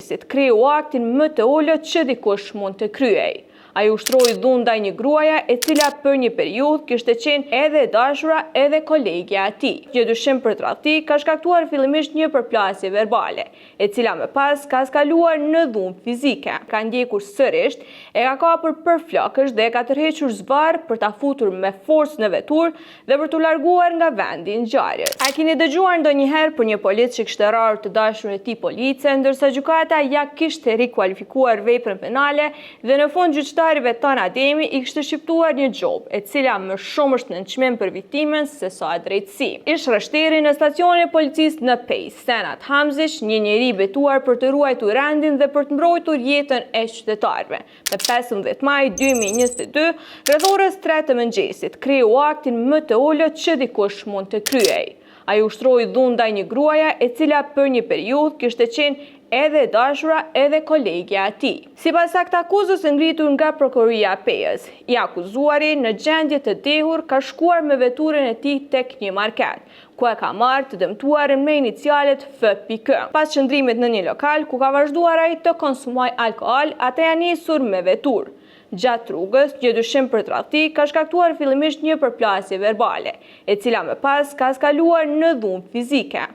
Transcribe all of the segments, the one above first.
mëngjesit kreu aktin më të ullët që dikush mund të kryej. Ai ushtroi dhunë ndaj një gruaje e cila për një periudhë kishte qenë edhe e dashura edhe kolegja e tij. Një dyshim për tradhti ka shkaktuar fillimisht një përplasje verbale, e cila më pas ka eskaluar në dhunë fizike. Ka ndjekur sërish, e ka kapur për flokësh dhe e ka tërhequr zvarr për ta futur me forcë në veturë dhe për t'u larguar nga vendi i ngjarjes. A keni dëgjuar ndonjëherë për një policë që kishte rrarë të dashurën e tij police, ndërsa gjykata ja kishte rikualifikuar veprën penale dhe në fund gjyqtari Veton Ademi i kishte shqiptuar një gjobë, e cila më shumë është në nënçmim për viktimën se sa drejtësi. Ish rrështeri në stacionin e policisë në Pej, Senat Hamzić, një njeri betuar për të ruajtur rendin dhe për të mbrojtur jetën e qytetarëve. Me 15 maj 2022, rreth orës 3 të mëngjesit, kreu aktin më të ullët që dikush mund të kryej. Ai ushtroi dhunë ndaj një gruaje e cila për një periudhë kishte qenë edhe e dashura edhe kolegja e tij. Sipas aktakuzës së ngritur nga prokuroria e Pejës, i akuzuari në gjendje të dehur ka shkuar me veturën e tij tek një market, ku e ka marrë të dëmtuarën me inicialet F.K. Pas qëndrimit në një lokal ku ka vazhduar ai të konsumojë alkool, atë ja nisur me veturë. Gjatë rrugës, një dyshim për tradhti ka shkaktuar fillimisht një përplasje verbale, e cila më pas ka eskaluar në dhunë fizike.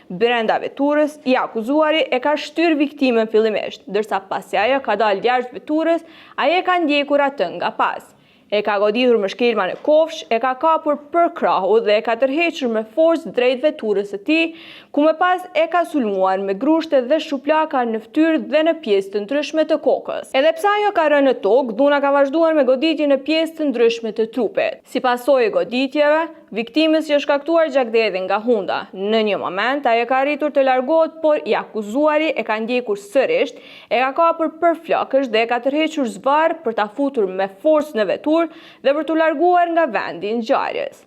Brenda veturës, i akuzuari e ka shtyr viktimën fillimisht, ndërsa pasi ajo ka dalë jashtë veturës, ai e ka ndjekur atë nga pas. E ka goditur me shkelma në kofsh, e ka kapur për krahu dhe e ka tërhequr me forcë drejt veturës së tij, ku më pas e ka sulmuar me grushte dhe shuplaka në fytyrë dhe në pjesë të ndryshme të kokës. Edhe pse ajo ka rënë në tokë, dhuna ka vazhduar me goditje në pjesë të ndryshme të trupit. Si pasojë e goditjeve, viktimës i është shkaktuar gjakderdhje nga hunda. Në një moment, ai ka arritur të largohet, por i akuzuari e ka ndjekur sërish, e ka kapur për flokësh dhe e ka tërhequr zvarr për ta futur me forcë në veturë dhe për t'u larguar nga vendi i ngjarjes.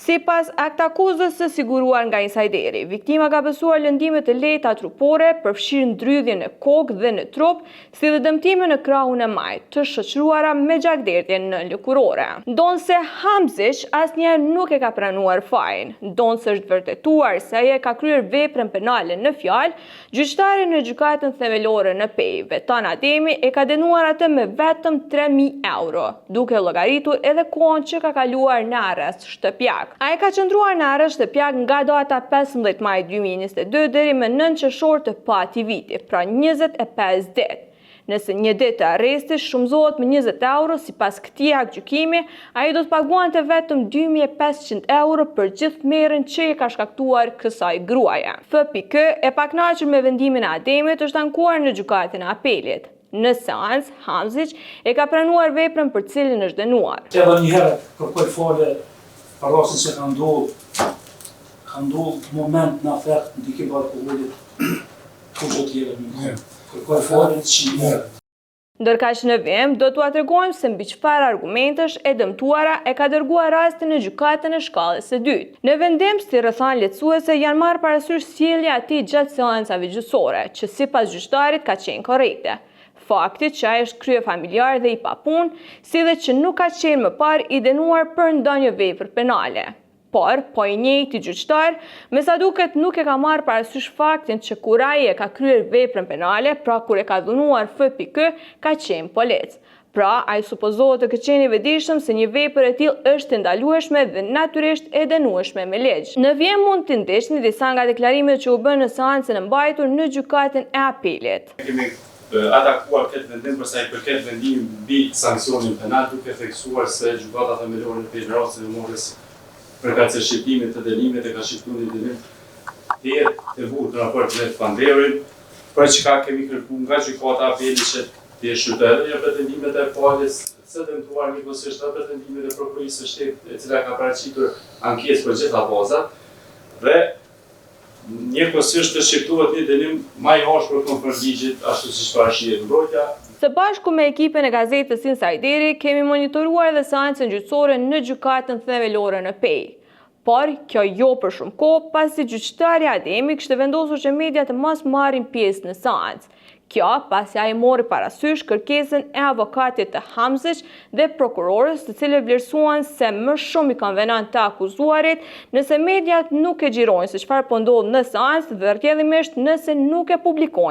Sipas aktakuzës së siguruar nga insajderi, viktima ka besuar lëndime të lehta trupore, përfshirë ndrydhje në kokë dhe në trup, si dhe dëmtime në krahun e majt, të shoqëruara me gjakderdhje në lëkurore. Ndonse Hamzić asnjëherë nuk e ka pranuar fajin, ndonse është vërtetuar se ai e ka kryer veprën penale në fjalë, gjyqtari në gjykatën themelore në Pej, Veton Ademi, e ka dënuar atë me vetëm 3.000 euro, duke llogaritur edhe kohën që ka kaluar në arrest shtëpiak. Ai ka qëndruar në arrest shtëpiak nga data 15 maj 2022 deri më 9 qershor të këtij viti, pra 25 ditë. Nëse një ditë të arrestit shumëzohet me 20 euro, sipas këtij aktgjykimi, ai do të paguante vetëm 2.500 euro për gjithë merren që i ka shkaktuar kësaj gruaje. F.K. e pakënaqur me vendimin e Ademit është ankuar në gjykatën e apelit. Në seancë, Hamzić e ka pranuar veprën për cilën është dënuar. Edhe një herë kërkoj falje për rastin që ka ndodhur moment në afert ndikim për alkoolit, ku do t'jeve një kërkoj falje që një herë. Ndërkaq në vim, do t'ua tregojmë se mbi çfarë argumentesh e dëmtuara e ka dërguar rastin në gjykatën e shkallës së dytë. Në vendim, si rrethan lehtësuese, janë marrë parasysh sjellja e tij gjatë seancave gjyqësore, që sipas gjyqtarit ka qenë korrekte. Fakti që ai është kryefamiljar dhe i papunë, si dhe që nuk ka qenë më parë i dënuar për ndonjë vepër penale. Por, po i njëjti gjyqtar, me sa duket nuk e ka marrë parasysh faktin që kur ai e ka kryer veprën penale, pra kur e ka dhunuar F.K, ka qenë polec. Pra, ai supozohet të ketë qenë i vetëdijshëm se një vepër e tillë është e ndalueshme dhe natyrisht e dënueshme me ligj. Në vjem mund të ndiqni disa nga deklarimet që u bën në seancën e mbajtur në gjykatën e apelit. Atakuar këtë vendim përsa i përket vendim mbi sankcionin penal, duke theksuar se gjykata themelore në Pejë rastin e morrës përkatëse shqiptimit të dënimit e ka shqiptuar një dënim të butë në raport me Panderin, për çka kemi kërkuar nga gjykata e apelit që të shqyrtojë edhe pretendimet e palës së dëmtuar njëkohësisht edhe pretendimet e prokurisë së shtetit, e cila ka paraqitur ankesë për gjitha bazat dhe njëkohësisht të shqiptohet një dënim më i harsh për kundër ligjit, ashtu siç parashihet mbrojtja. Së bashku me ekipin e gazetës Insajderi, kemi monitoruar edhe seancën gjyqësore në gjykatën themelore në Pej. Por, kjo jo për shumë kohë, pasi gjyqtari Ademi kishte vendosur që mediat të mos marrin pjesë në seancë. Kjo pasi ai mori parasysh kërkesën e avokatit të Hamzić dhe prokurorës, të cilët vlerësuan se më shumë i konvenant të akuzuarit nëse mediat nuk e xhirojnë se çfarë po ndodh në seancë dhe rrjedhimisht nëse nuk e publikojnë